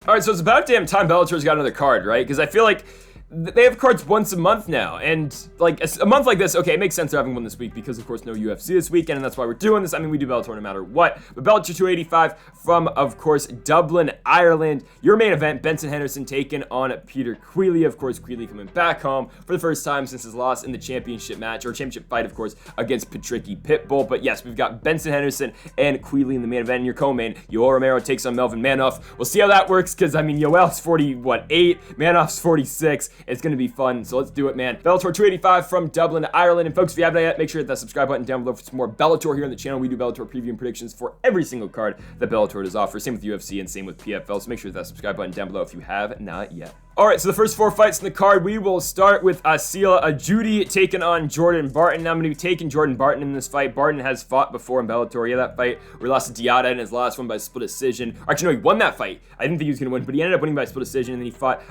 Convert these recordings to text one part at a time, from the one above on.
All right, so it's about damn time Bellator's got another card, right? Because I feel like they have cards once a month now, and like a month like this, okay, it makes sense they're having one this week because, of course, no UFC this weekend, and that's why we're doing this. I mean, we do Bellator no matter what. But Bellator 285 from, of course, Dublin, Ireland. Your main event, Benson Henderson taking on Peter Queally. Of course, Queally coming back home for the first time since his loss in the championship match, or championship fight, of course, against Patricky Pitbull. But yes, we've got Benson Henderson and Queally in the main event, and your co-main, Yoel Romero takes on Melvin Manhoef. We'll see how that works, because, I mean, Yoel's 48, Manhoef's 46. It's going to be fun, so let's do it, man. Bellator 285 from Dublin, Ireland. And folks, if you haven't yet, make sure to hit that subscribe button down below for some more Bellator here on the channel. We do Bellator preview and predictions for every single card that Bellator does offer. Same with UFC and same with PFL, so make sure to hit that subscribe button down below if you have not yet. All right, so the first 4 fights in the card, we will start with Asila Ajudi taking on Jordan Barton. Now, I'm going to be taking Jordan Barton in this fight. Barton has fought before in Bellator. Yeah, that fight where he lost to Diata in his last one by split decision. Actually, no, he won that fight. I didn't think he was going to win, but he ended up winning by split decision, and then he fought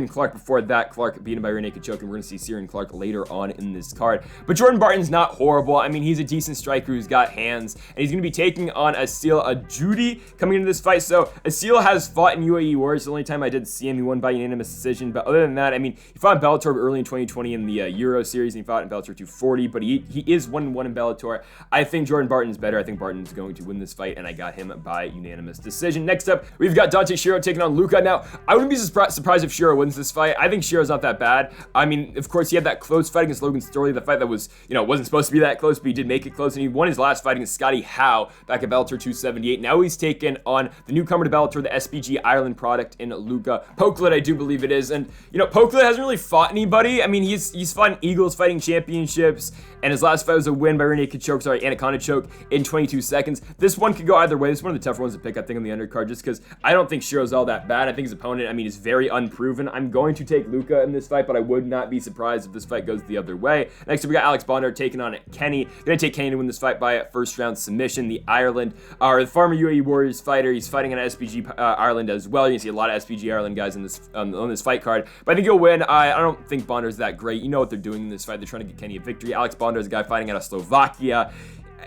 Clarke before that. Clarke beat him by rear naked choke, and we're going to see Clarke later on in this card. But Jordan Barton's not horrible. I mean, he's a decent striker who's got hands, and he's going to be taking on Asila Ajudi coming into this fight. So Asila has fought in UAE Wars. The only time I did see him, he won by unanimous decision, but other than that, I mean, he fought in Bellator early in 2020 in the Euro series, and he fought in Bellator 240, but he is 1-1 in Bellator. I think Jordan Barton's better. I think Barton's going to win this fight, and I got him by unanimous decision. Next up, we've got Dante Shiro taking on Luca. Now, I wouldn't be surprised if Shiro wins this fight. I think Shiro's not that bad. I mean, of course, he had that close fight against Logan Storley, the fight that was, wasn't supposed to be that close, but he did make it close, and he won his last fight against Scotty Howe back at Bellator 278. Now he's taken on the newcomer to Bellator, the SBG Ireland product in Luca Poklet, I do believe it is, and, Poklet hasn't really fought anybody. I mean, he's fought in Eagles fighting championships, and his last fight was a win by rear naked choke, anaconda choke in 22 seconds. This one could go either way. This is one of the tougher ones to pick, I think, on the undercard, just because I don't think Shiro's all that bad. I think his opponent, I mean, is very unproven. I'm going to take Luca in this fight, but I would not be surprised if this fight goes the other way. Next up, we got Alex Bondar taking on Kenny. Gonna take Kenny to win this fight by a first round submission. The former UAE Warriors fighter. He's fighting on SPG Ireland as well. You can see a lot of SPG Ireland guys in this on this fight card, but I think he'll win. I don't think Bondar's that great. You know what they're doing in this fight. They're trying to get Kenny a victory. Alex Bondar is a guy fighting out of Slovakia.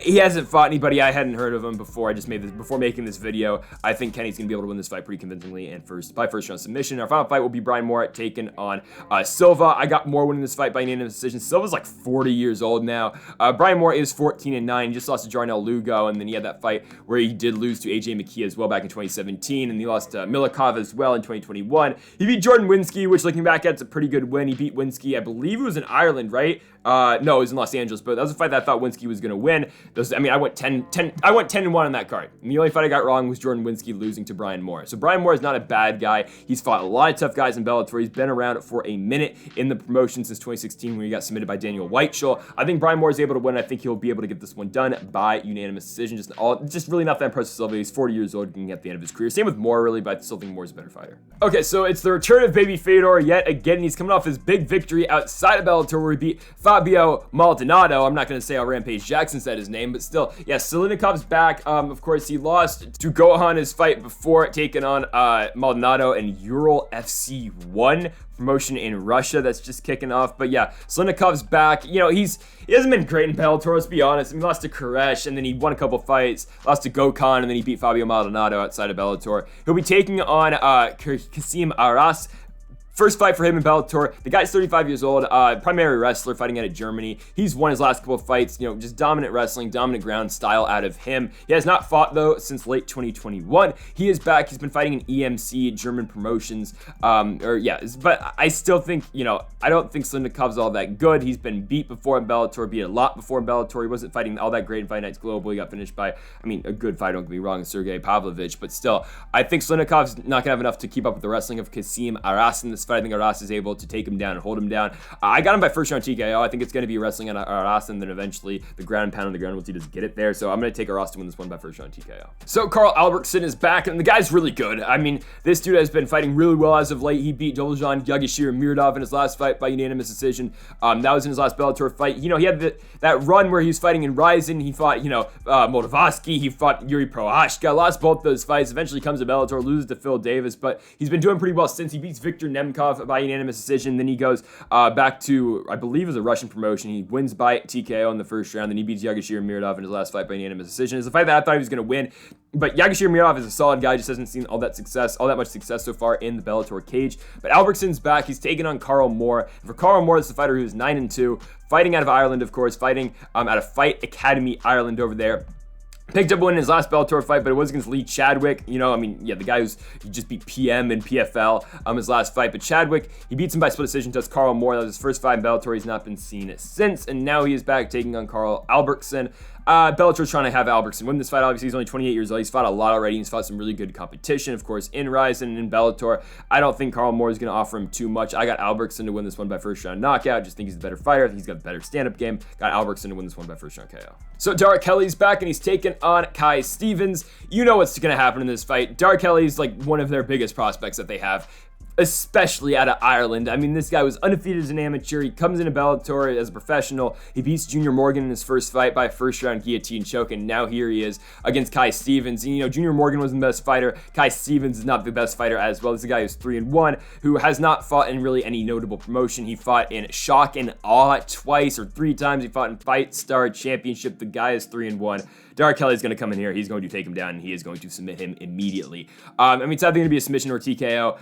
He hasn't fought anybody. I hadn't heard of him before. Before making this video. I think Kenny's going to be able to win this fight pretty convincingly and by first round submission. Our final fight will be Brian Moore taking on Silva. I got Moore winning this fight by unanimous decision. Silva's like 40 years old now. Brian Moore is 14-9. He just lost to Jarnell Lugo, and then he had that fight where he did lose to AJ McKee as well back in 2017, and he lost to Milikov as well in 2021. He beat Jordan Winsky, which looking back at, it's a pretty good win. He beat Winsky, I believe it was in Ireland, right? No, it was in Los Angeles, but that was a fight that I thought Winsky was going to win. I went 10-1 on that card. And the only fight I got wrong was Jordan Winsky losing to Brian Moore. So Brian Moore is not a bad guy. He's fought a lot of tough guys in Bellator. He's been around for a minute in the promotion since 2016 when he got submitted by Daniel Whiteshaw. I think Brian Moore is able to win. I think he'll be able to get this one done by unanimous decision. Just really not that impressive. Silva. He's 40 years old, getting at the end of his career. Same with Moore, really, but I still think Moore's a better fighter. Okay, so it's the return of Baby Fedor yet again. He's coming off his big victory outside of Bellator where he beat Fabio Maldonado. I'm not going to say how Rampage Jackson said his name, but still, yeah, Sidelnikov's back. Of course, he lost to Gohan his fight before taking on Maldonado and Ural FC1 promotion in Russia that's just kicking off. But yeah, Sidelnikov's back. He hasn't been great in Bellator, let's be honest. He lost to Koresh, and then he won a couple fights, lost to Gokhan, and then he beat Fabio Maldonado outside of Bellator. He'll be taking on Kasim Aras. First fight for him in Bellator. The guy's 35 years old, primary wrestler fighting out of Germany. He's won his last couple of fights, just dominant wrestling, dominant ground style out of him. He has not fought, though, since late 2021. He is back. He's been fighting in EMC, German promotions. But I still think, I don't think Sidelnikov's all that good. He's been beat before in Bellator, beat a lot before in Bellator. He wasn't fighting all that great in Fight Nights Global. He got finished by, a good fight, don't get me wrong, Sergey Pavlovich. But still, I think Sidelnikov's not going to have enough to keep up with the wrestling of Kasim Aras in this fight. I think Aras is able to take him down and hold him down. I got him by first round TKO. I think it's going to be wrestling on Aras, and then eventually the ground pound on the ground once he does get it there. So I'm going to take Aras to win this one by first round TKO. So Carl Albrektsson is back, and the guy's really good. This dude has been fighting really well as of late. He beat Dolzhan Yagishir Mirdov in his last fight by unanimous decision. That was in his last Bellator fight. He had that run where he was fighting in Ryzen. He fought, Moldavsky. He fought Yuri Prohashka. Lost both those fights. Eventually comes to Bellator, loses to Phil Davis, but he's been doing pretty well since. He beats Victor Nemkov Sidelnikov by unanimous decision. Then he goes back to, I believe, it was a Russian promotion. He wins by TKO in the first round. Then he beats Yagashiro Miradov in his last fight by unanimous decision. It's a fight that I thought he was going to win. But Yagashiro Miradov is a solid guy, just hasn't seen all that much success so far in the Bellator cage. But Albertson's back. He's taking on Carl Moore. And for Carl Moore, it's the fighter who's 9-2, fighting out of Ireland, of course, fighting out of Fight Academy Ireland over there. Picked up a win in his last Bellator fight, but it was against Lee Chadwick. You know, I mean, yeah, the guy he just beat PM and PFL his last fight. But Chadwick, he beats him by split decision, does Carl Moore. That was his first fight in Bellator. He's not been seen since. And now he is back taking on Carl Albrektsson. Bellator's trying to have Albrektsson win this fight. Obviously, he's only 28 years old. He's fought a lot already. He's fought some really good competition, of course, in Rise and in Bellator. I don't think Carl Moore is going to offer him too much. I got Albrektsson to win this one by first round knockout. Just think he's the better fighter. I think he's got a better stand-up game. Got Albrektsson to win this one by first round KO. So Dark Kelly's back, and he's taking on Kai Stevens. You know what's going to happen in this fight. Dark Kelly's like one of their biggest prospects that they have, especially out of Ireland. I mean, this guy was undefeated as an amateur. He comes into Bellator as a professional. He beats Junior Morgan in his first fight by first round guillotine choke, and now here he is against Kai Stevens. And, you know, Junior Morgan wasn't the best fighter. Kai Stevens is not the best fighter as well. This is a guy who's 3-1, who has not fought in really any notable promotion. He fought in Shock and Awe twice or 3 times. He fought in Fight Star Championship. The guy is 3-1. Dark Kelly is going to come in here. He's going to take him down, and he is going to submit him immediately. I mean, it's either going to be a submission or TKO.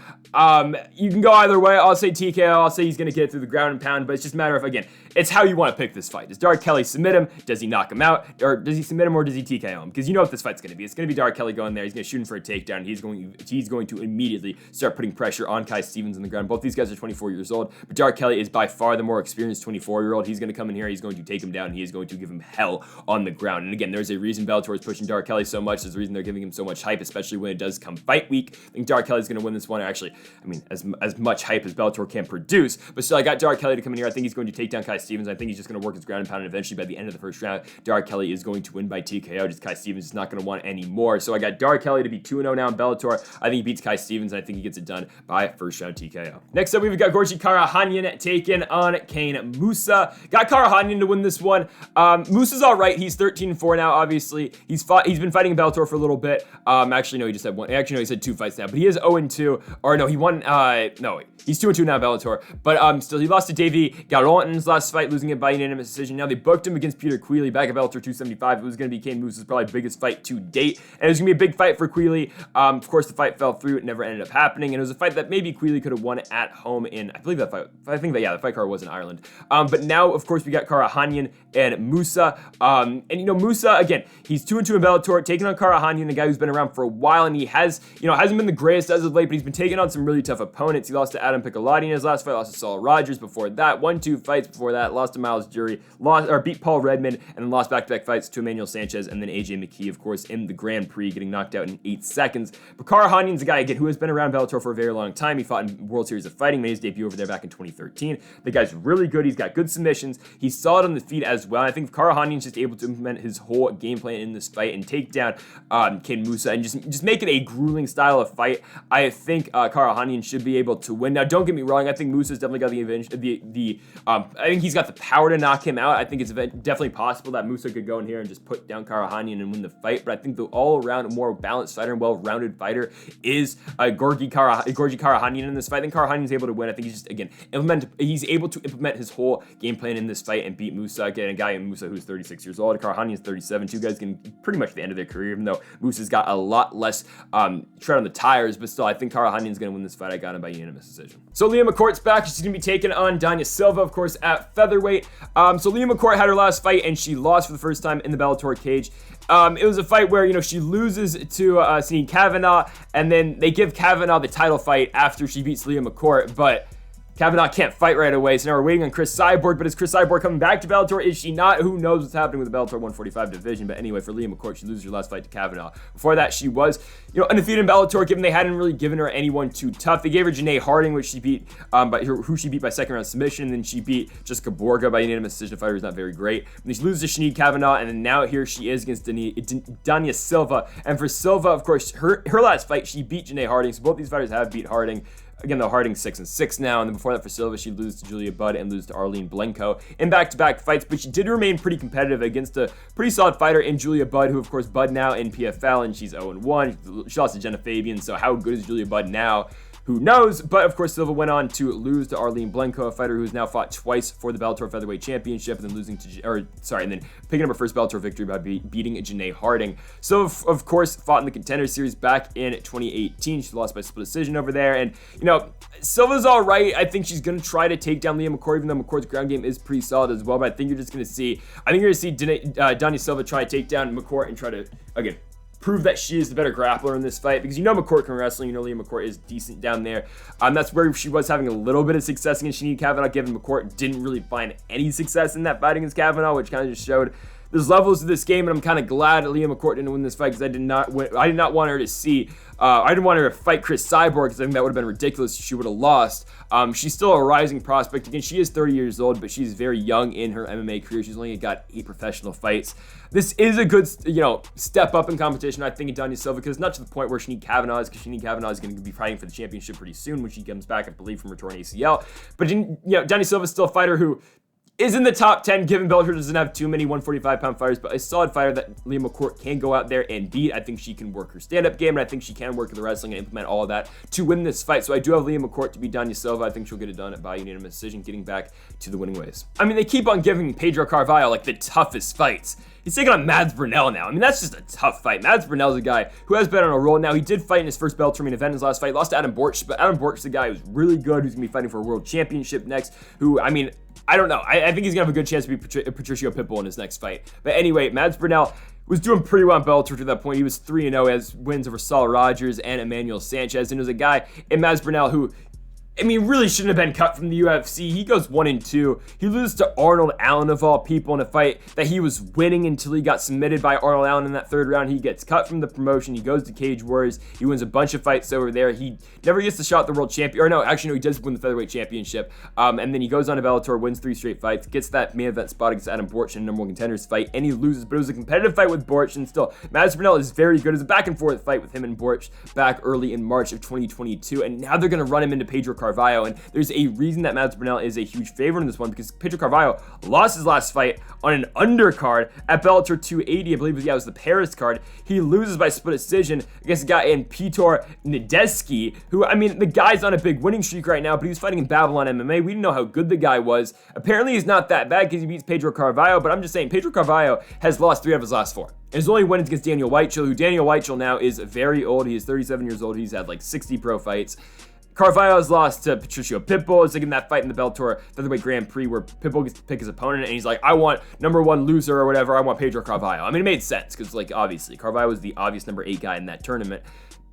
You can go either way. I'll say TKO. I'll say he's going to get it through the ground and pound, but it's just a matter of, again, it's how you want to pick this fight. Does Dark Kelly submit him? Does he knock him out? Or does he submit him, or does he TKO him? Because you know what this fight's going to be. It's going to be Dark Kelly going there. He's going to shoot him for a takedown. He's going to immediately start putting pressure on Kai Stevens on the ground. Both these guys are 24 years old, but Dark Kelly is by far the more experienced 24-year-old. He's going to come in here. He's going to take him down. And he is going to give him hell on the ground. And again, there's a reason Bellator is pushing Dark Kelly so much. There's a reason they're giving him so much hype, especially when it does come fight week. I think Dark Kelly's going to win this one. Actually, I mean, as much hype as Bellator can produce, but still, I got Dark Kelly to come in here. I think he's going to take down Kai Stevens. I think he's just going to work his ground and pound, and eventually by the end of the first round, Dark Kelly is going to win by TKO. Just Kai Stevens is not going to want any more. So I got Dark Kelly to be 2-0 now in Bellator. I think he beats Kai Stevens, and I think he gets it done by first round TKO. Next up, we've got Karakhanyan taking on Kane Mousah. Got Karakhanyan to win this one. Mousah's all right. He's 13-4 now. Obviously, he's been fighting in Bellator for a little bit. Actually, no, he just had one. Actually, no, he's had 2 fights now, but he is 0-2. Or no, he won. No, he's 2-2 now in Bellator. But still, he lost to Davy Garon in his last fight, losing it by unanimous decision. Now they booked him against Peter Queally back at Bellator 275. It was going to be Kane Mousah's probably biggest fight to date, and it was going to be a big fight for Queally. Of course, the fight fell through. It never ended up happening, and it was a fight that maybe Queally could have won at home in, I believe that fight. I think that, yeah, the fight card was in Ireland. But now, of course, we got Karakhanyan and Mousah. And you know, Mousah, again, he's 2-2 in Bellator, taking on Karakhanyan, a guy who's been around for a while, and he has, you know, hasn't been the greatest as of late, but he's been taking on some really tough opponents. He lost to Adam Piccolotti in his last fight, lost to Saul Rogers before that, won 2 fights before that, lost to Miles Jury, beat Paul Redmond, and then lost back-to-back fights to Emmanuel Sanchez, and then AJ McKee, of course, in the Grand Prix, getting knocked out in 8 seconds. But Karakhanyan's a guy, again, who has been around Bellator for a very long time. He fought in World Series of Fighting, made his debut over there back in 2013. The guy's really good. He's got good submissions. He's solid on the feet as well. I think if Karakhanyan's just able to implement his whole game plan in this fight and take down Kane Mousah and just make it a grueling style of fight, I think Karakhanyan should be able to win. Now, don't get me wrong. I think Mousah's definitely got I think he's got the power to knock him out. I think it's definitely possible that Mousah could go in here and just put down Karakhanyan and win the fight. But I think the all-around more balanced fighter and well-rounded fighter is Gorgi Karakhanyan in this fight. I think Karakhanyan's able to win. I think he's just, again, he's able to implement his whole game plan in this fight and beat Mousah. Again, a guy in Mousah who's 36 years old. Karakhanyan's 37. 2 guys getting pretty much the end of their career, even though Mousah's got a lot less tread on the tires. But still, I think Karakhanyan's going to win this fight. I got him by unanimous decision. So Leah McCourt's back. She's going to be taking on Danya Silva, of course, at featherweight. So Leah McCourt had her last fight, and she lost for the first time in the Bellator cage. It was a fight where, you know, she loses to Celine Kavanagh, and then they give Kavanagh the title fight after she beats Leah McCourt, but Kavanagh can't fight right away, so now we're waiting on Chris Cyborg. But is Chris Cyborg coming back to Bellator? Is she not? Who knows what's happening with the Bellator 145 division? But anyway, for Leah McCourt, she loses her last fight to Kavanagh. Before that, she was, you know, undefeated in Bellator, given they hadn't really given her anyone too tough. They gave her Janae Harding, which she beat, who she beat by second round submission, and then she beat Jessica Borga by unanimous decision. Fighter who's not very great. And then she loses to Sinead Kavanagh, and then now here she is against Danya Silva. And for Silva, of course, her last fight, she beat Janae Harding. So both these fighters have beat Harding. Again, though, Harding's 6-6 now, and then before that for Silva, she loses to Julia Budd and loses to Arlene Blenko in back-to-back fights, but she did remain pretty competitive against a pretty solid fighter in Julia Budd, who, of course, Budd now in PFL, and she's 0-1. She lost to Jenna Fabian, so how good is Julia Budd now? Who knows? But of course, Silva went on to lose to Arlene Blenko, a fighter who's now fought twice for the Bellator Featherweight Championship, and then and then picking up her first Bellator victory by beating Janae Harding. So, of course, fought in the Contender Series back in 2018. She lost by split decision over there, and Silva's all right. I think she's gonna try to take down Leah McCourt, even though McCourt's ground game is pretty solid as well. But I think you're gonna see Dani Silva try to take down McCourt and try to again prove that she is the better grappler in this fight, because McCourt can wrestle. Leah McCourt is decent down there. That's where she was having a little bit of success against Shanine Kavanagh, given McCourt didn't really find any success in that fight against Kavanagh, which kind of just showed there's levels to this game, and I'm kind of glad Leah McCourt didn't win this fight, because I did not want her to see. I didn't want her to fight Chris Cyborg, because I think that would have been ridiculous if she would have lost. She's still a rising prospect. Again, she is 30 years old, but she's very young in her MMA career. She's only got 8 professional fights. This is a good, step up in competition, I think, in Dani Silva, because not to the point where Shanine Kavanagh is, because Shanine Kavanagh is going to be fighting for the championship pretty soon when she comes back, I believe, from her torn ACL. But, Dani Silva is still a fighter who is in the top 10, given Bellator doesn't have too many 145-pound fighters, but a solid fighter that Leah McCourt can go out there and beat. I think she can work her stand-up game, and I think she can work the wrestling and implement all of that to win this fight. So I do have Leah McCourt to beat Dani Silva. I think she'll get it done by unanimous decision, getting back to the winning ways. They keep on giving Pedro Carvalho, the toughest fights. He's taking on Mads Burnell now. That's just a tough fight. Mads Burnell's a guy who has been on a roll now. He did fight in his first Bellator main event in his last fight. Lost to Adam Borch, but Adam Borch is a guy who's really good, who's going to be fighting for a world championship next, who, I don't know. I think he's going to have a good chance to beat Patricio Pitbull in his next fight. But anyway, Mads Burnell was doing pretty well in Bellator to that point. He was 3-0 as wins over Saul Rogers and Emmanuel Sanchez. And it was a guy in Mads Burnell who, really shouldn't have been cut from the UFC. He goes 1-2. He loses to Arnold Allen, of all people, in a fight that he was winning until he got submitted by Arnold Allen in that third round. He gets cut from the promotion. He goes to Cage Warriors. He wins a bunch of fights over there. He never gets the shot at the world champion. Or no, actually, no, he does win the featherweight championship. And then he goes on to Bellator, wins 3 straight fights, gets that main event spot against Adam Borch in a number 1 contenders fight, and he loses. But it was a competitive fight with Borch, and still, Mads Burnell is very good. It was a back-and-forth fight with him and Borch back early in March of 2022, and now they're going to run him into Pedro Carvalho, and there's a reason that Mads Burnell is a huge favorite in this one, because Pedro Carvalho lost his last fight on an undercard at Bellator 280. I believe it was the Paris card. He loses by split decision against a guy in Piotr Nadeski, who, the guy's on a big winning streak right now, but he was fighting in Babylon MMA. We didn't know how good the guy was. Apparently, he's not that bad because he beats Pedro Carvalho, but I'm just saying, Pedro Carvalho has lost 3 of his last 4. His only win is against Daniel Weichel, who Daniel Weichel now is very old. He is 37 years old. He's had 60 pro fights. Carvalho's lost to Patricio Pitbull. It's in that fight in the Bellator Featherweight Grand Prix where Pitbull gets to pick his opponent, and he's like, I want number 1 loser or whatever. I want Pedro Carvalho. It made sense because, obviously, Carvalho was the obvious number 8 guy in that tournament.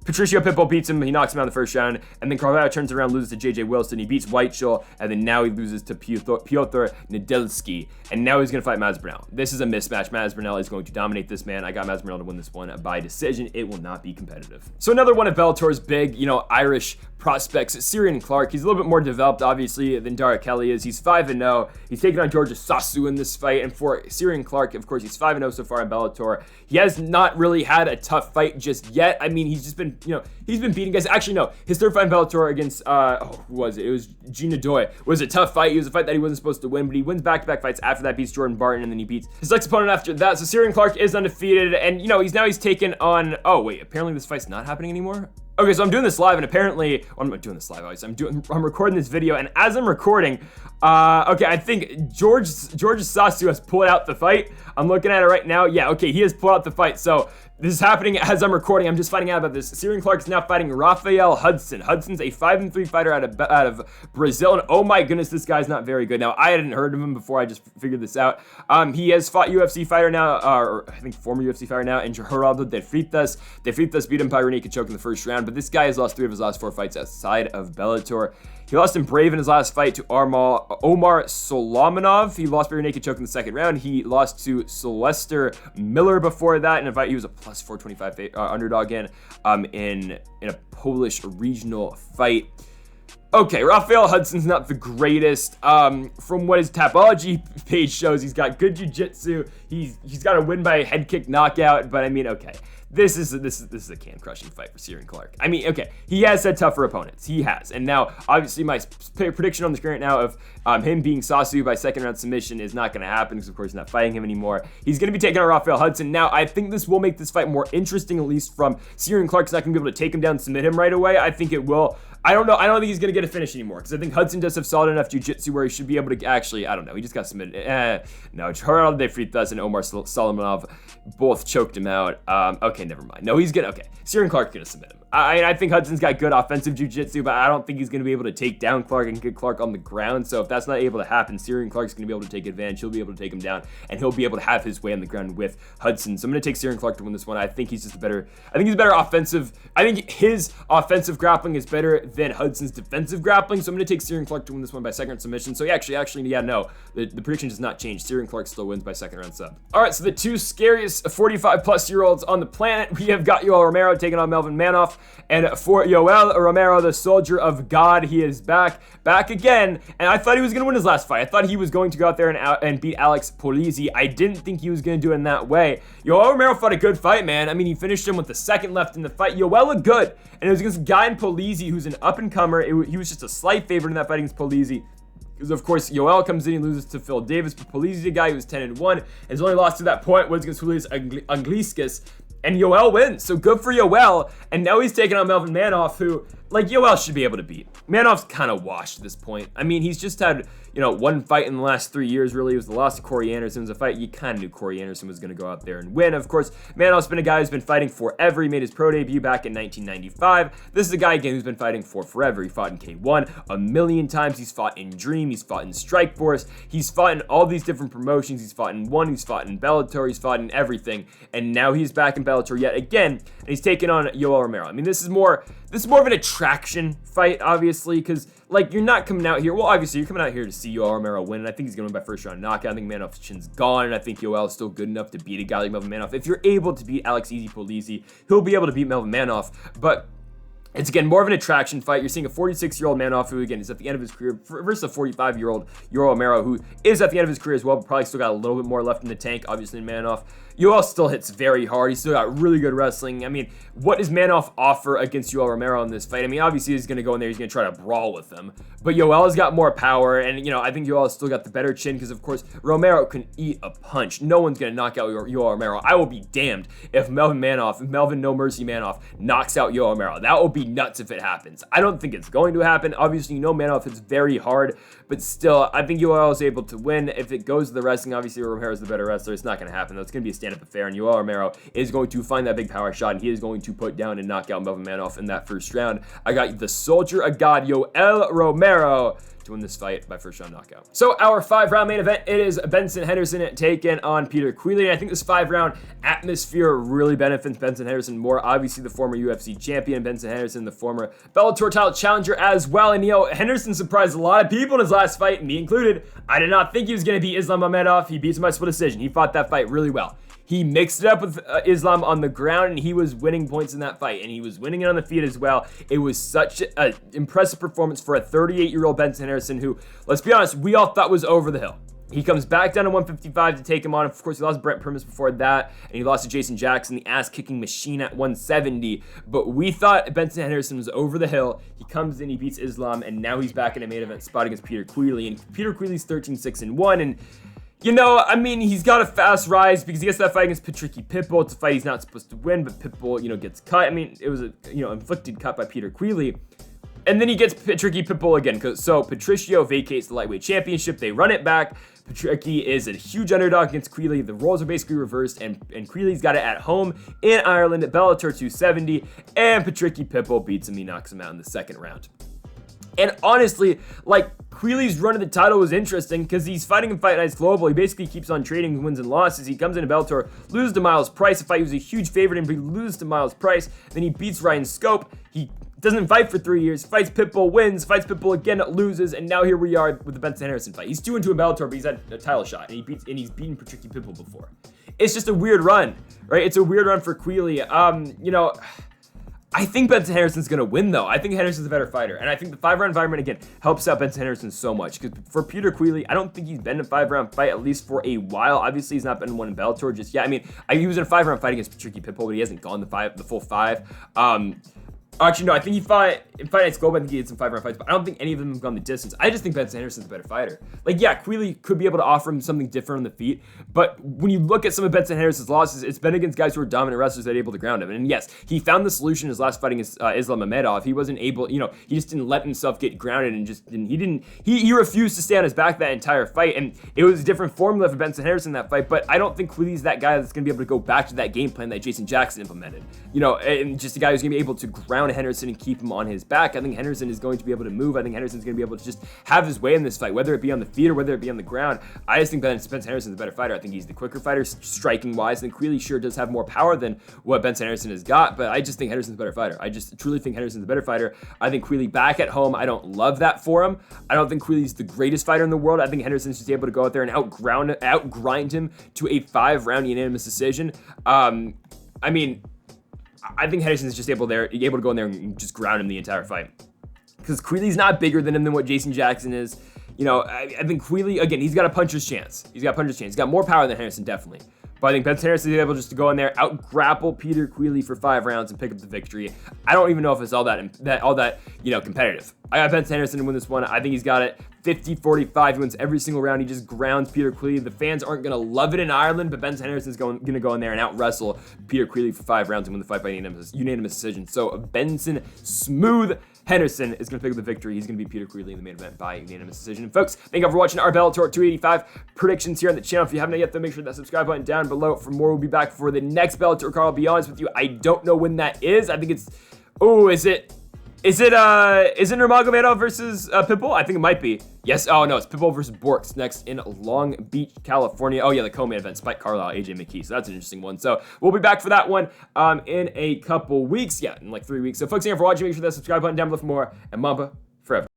Patricio Pitbull beats him, he knocks him out in the first round, and then Carvalho turns around, loses to JJ Wilson, he beats Weichel, and then now he loses to Piotr Nadelski, and now he's going to fight Mads Burnell. This is a mismatch. Mads Burnell is going to dominate this man. I got Mads Burnell to win this one by decision. It will not be competitive. So another one of Bellator's big, Irish prospects, Ciaran Clarke. He's a little bit more developed, obviously, than Dara Kelly is. He's 5-0. He's taking on Georgia Sasu in this fight, and for Ciaran Clarke, of course, he's 5-0 so far in Bellator. He has not really had a tough fight just yet. He's just been, he's been beating guys. Actually, no, his third fight in Bellator against, who was it? It was Gina Doi. It was a tough fight. It was a fight that he wasn't supposed to win, but he wins back-to-back fights after that, beats Jordan Barton, and then he beats his next opponent after that. So Ciaran Clarke is undefeated, and, he's taken on, apparently this fight's not happening anymore? Okay, so I'm doing this live, and apparently, I'm not doing this live, obviously. I'm recording this video, and as I'm recording, I think George Sasu has pulled out the fight. I'm looking at it right now. Yeah, okay, he has pulled out the fight. So this is happening as I'm recording. I'm just finding out about this. Ciaran Clarke is now fighting Rafael Hudson. Hudson's a 5-3 fighter out of Brazil, and oh my goodness, this guy's not very good. Now, I hadn't heard of him before. I just figured this out. He has fought UFC fighter now, or I think former UFC fighter now, and Geraldo de Freitas. De Freitas beat him by rear naked choke in the first round, but this guy has lost 3 of his last 4 fights outside of Bellator. He lost in Brave in his last fight to Omar Solomonov. He lost by rear naked choke in the second round. He lost to Sylvester Miller before that in a fight he was a plus 425 underdog in a Polish regional fight. Okay, Rafael Hudson's not the greatest. From what his Tapology page shows, he's got good jiu-jitsu. He's got a win by a head kick knockout, but okay. This is a can-crushing fight for Ciaran Clarke. Okay, he has had tougher opponents. He has. And now, obviously, my prediction on the screen right now of him being Sasu by second-round submission is not going to happen because, of course, he's not fighting him anymore. He's going to be taking on Rafael Hudson. Now, I think this will make this fight more interesting, at least from Ciaran Clarke's not going to be able to take him down and submit him right away. I think it will I don't know. I don't think he's going to get a finish anymore because I think Hudson does have solid enough jiu-jitsu where he should be able to actually, I don't know. He just got submitted. No, Gerardo de Freitas and Omar Solomonov both choked him out. Okay, never mind. No, he's going to, okay. Ciaran Clarke's going to submit him. I think Hudson's got good offensive jiu-jitsu, but I don't think he's going to be able to take down Clarke and get Clarke on the ground. So if that's not able to happen, Ciaran Clarke's going to be able to take advantage. He'll be able to take him down, and he'll be able to have his way on the ground with Hudson. So I'm going to take Ciaran Clarke to win this one. I think he's just better. I think he's better offensive. I think his offensive grappling is better than Hudson's defensive grappling. So I'm going to take Ciaran Clarke to win this one by second round submission. So yeah, no, the prediction does not change. Ciaran Clarke still wins by second round sub. All right, so the two scariest 45-plus-year-olds on the planet. We have got Yoel Romero taking on Melvin Manhoef, and for Yoel Romero, the soldier of God, he is back again, and I thought he was going to win his last fight. I thought he was going to go out there and beat Alex Polizzi. I didn't think he was going to do it in that way. Yoel Romero fought a good fight, man. I mean, he finished him with the second left in the fight. Yoel looked good, and it was against a guy in Polizzi who's an up-and-comer. He was just a slight favorite in that fight against Polizzi. Because, of course, Yoel comes in and loses to Phil Davis, but Polizzi's a guy who was 10-1, and his only loss to that point was against Julius Angliskas. And Yoel wins, so good for Yoel. And now he's taking on Melvin Manhoef, who, like, Yoel should be able to beat. Manhoef's kind of washed at this point. I mean, he's just had, one fight in the last 3 years, really. It was the loss to Corey Anderson. It was a fight you kind of knew Corey Anderson was going to go out there and win. Of course, Manhoef's been a guy who's been fighting forever. He made his pro debut back in 1995. This is a guy, again, who's been fighting for forever. He fought in K1 a million times. He's fought in Dream. He's fought in Strikeforce. He's fought in all these different promotions. He's fought in One. He's fought in Bellator. He's fought in everything. And now he's back in Bellator yet again, and he's taking on Yoel Romero. I mean, this is more of an attraction fight, obviously, because, like, you're not coming out here. Well, obviously, you're coming out here to see Yoel Romero win, and I think he's going to win by first round knockout. I think Manhoef's chin's gone, and I think Yoel is still good enough to beat a guy like Melvin Manhoef. If you're able to beat Alex Easy Polizzi, he'll be able to beat Melvin Manhoef, but it's, again, more of an attraction fight. You're seeing a 46-year-old Manhoef who, again, is at the end of his career versus a 45-year-old Yoel Romero who is at the end of his career as well, but probably still got a little bit more left in the tank, obviously, in Manhoef. Yoel still hits very hard. He's still got really good wrestling. I mean, what does Manhoef offer against Yoel Romero in this fight? I mean, obviously, he's going to go in there. He's going to try to brawl with him. But Yoel's got more power, and, I think Yoel's still got the better chin because, of course, Romero can eat a punch. No one's going to knock out Yoel Romero. I will be damned if Melvin No Mercy Manhoef knocks out Yoel Romero. That will be nuts if it happens. I don't think it's going to happen. Obviously, Manhoef hits very hard, but still, I think Yoel is able to win. If it goes to the wrestling, obviously, Romero's the better wrestler. It's not going to happen, though. It's going to be a stand-up affair, and Yoel Romero is going to find that big power shot, and he is going to put down and knock out Melvin Manhoef in that first round. I got the soldier of God, Yoel Romero, to win this fight by first round knockout. So our 5-round main event, it is Benson Henderson taking on Peter Queally. And I think this 5-round atmosphere really benefits Benson Henderson more. Obviously, the former UFC champion, Benson Henderson, the former Bellator title challenger as well. And Henderson surprised a lot of people in his last fight, me included. I did not think he was going to beat Islam Mamedov. He beats him by split decision. He fought that fight really well. He mixed it up with Islam on the ground, and he was winning points in that fight, and he was winning it on the feet as well. It was such an impressive performance for a 38-year-old Benson Henderson who, let's be honest, we all thought was over the hill. He comes back down to 155 to take him on. Of course, he lost Brent Primus before that, and he lost to Jason Jackson, the ass-kicking machine, at 170. But we thought Benson Henderson was over the hill. He comes in, he beats Islam, and now he's back in a main event spot against Peter Queally. And Peter Queally's 13-6-1, and he's got a fast rise because he gets that fight against Patricky Pitbull. It's a fight he's not supposed to win, but Pitbull, gets cut. I mean, it was a, inflicted cut by Peter Queally. And then he gets Patricky Pitbull again. So Patricio vacates the lightweight championship. They run it back. Patricky is a huge underdog against Queally. The roles are basically reversed, and Queally's got it at home in Ireland at Bellator 270. And Patricky Pitbull beats him. He knocks him out in the second round. And honestly, Queally's run of the title was interesting because he's fighting in Fight Nights Global. He basically keeps on trading wins and losses. He comes into Bellator, loses to Miles Price, a fight he was a huge favorite in, but he loses to Miles Price. Then he beats Ryan Scope. He doesn't fight for 3 years, fights Pitbull, wins, fights Pitbull again, loses, and now here we are with the Benson Henderson fight. He's 2-2 in Bellator, but he's had a title shot, and he's beaten Patricky Pitbull before. It's just a weird run, right? It's a weird run for Queally. I think Benson Henderson's going to win, though. I think Henderson's a better fighter. And I think the 5-round environment, again, helps out Benson Henderson so much. Because for Peter Queally, I don't think he's been in a 5-round fight, at least for a while. Obviously, he's not been in one in Bellator just yet. I mean, he was in a 5-round fight against Patricky Pitbull, but he hasn't gone the full 5. Actually, no, I think he fought in Fight Night's Globe. I think he had some 5-round fights, but I don't think any of them have gone the distance. I just think Benson Henderson's a better fighter. Like, yeah, Queally could be able to offer him something different on the feet, but when you look at some of Benson Henderson's losses, it's been against guys who are dominant wrestlers that are able to ground him. And yes, he found the solution in his last fighting against Islam Mamedov. He wasn't able, he just didn't let himself get grounded and he refused to stay on his back that entire fight. And it was a different formula for Benson Henderson in that fight, but I don't think Queally's that guy that's going to be able to go back to that game plan that Jason Jackson implemented. And just a guy who's going to be able to ground Henderson and keep him on his back. I think Henderson is going to be able to move. I think Henderson's going to be able to just have his way in this fight, whether it be on the feet or whether it be on the ground. I just think that Benson Henderson's a better fighter. I think he's the quicker fighter, striking wise. And Queally sure does have more power than what Benson Henderson has got, but I just think Henderson's a better fighter. I just truly think Henderson's a better fighter. I think Queally back at home, I don't love that for him. I don't think Queally's the greatest fighter in the world. I think Henderson's just able to go out there and outgrind him to a 5-round unanimous decision. I think Henderson's just able to go in there and just ground him the entire fight. Because Queally's not bigger than him than what Jason Jackson is. I think Queally, again, he's got a puncher's chance. He's got more power than Henderson, definitely. But I think Benson Henderson is able just to go in there, out-grapple Peter Queally for 5 rounds and pick up the victory. I don't even know if it's all that competitive. I got Benson Henderson to win this one. I think he's got it 50-45. He wins every single round. He just grounds Peter Queally. The fans aren't going to love it in Ireland, but Benson Henderson's going to go in there and out-wrestle Peter Queally for 5 rounds and win the fight by unanimous decision. So Benson Smooth Henderson is going to pick up the victory. He's going to beat Peter Queally in the main event by unanimous decision. And folks, thank you for watching our Bellator 285 predictions here on the channel. If you haven't yet, then make sure that subscribe button down below for more. We'll be back for the next Bellator card. I'll be honest with you, I don't know when that is. I think it's, is it Nurmagomedov versus Pitbull? I think it might be. Yes. Oh no, it's Pitbull versus Borks next in Long Beach, California. Oh yeah, the co-main event, Spike Carvalho, AJ McKee. So that's an interesting one. So we'll be back for that one in a couple weeks. Yeah, in like 3 weeks. So folks, thank you for watching. Make sure that subscribe button down below for more. And Mamba forever.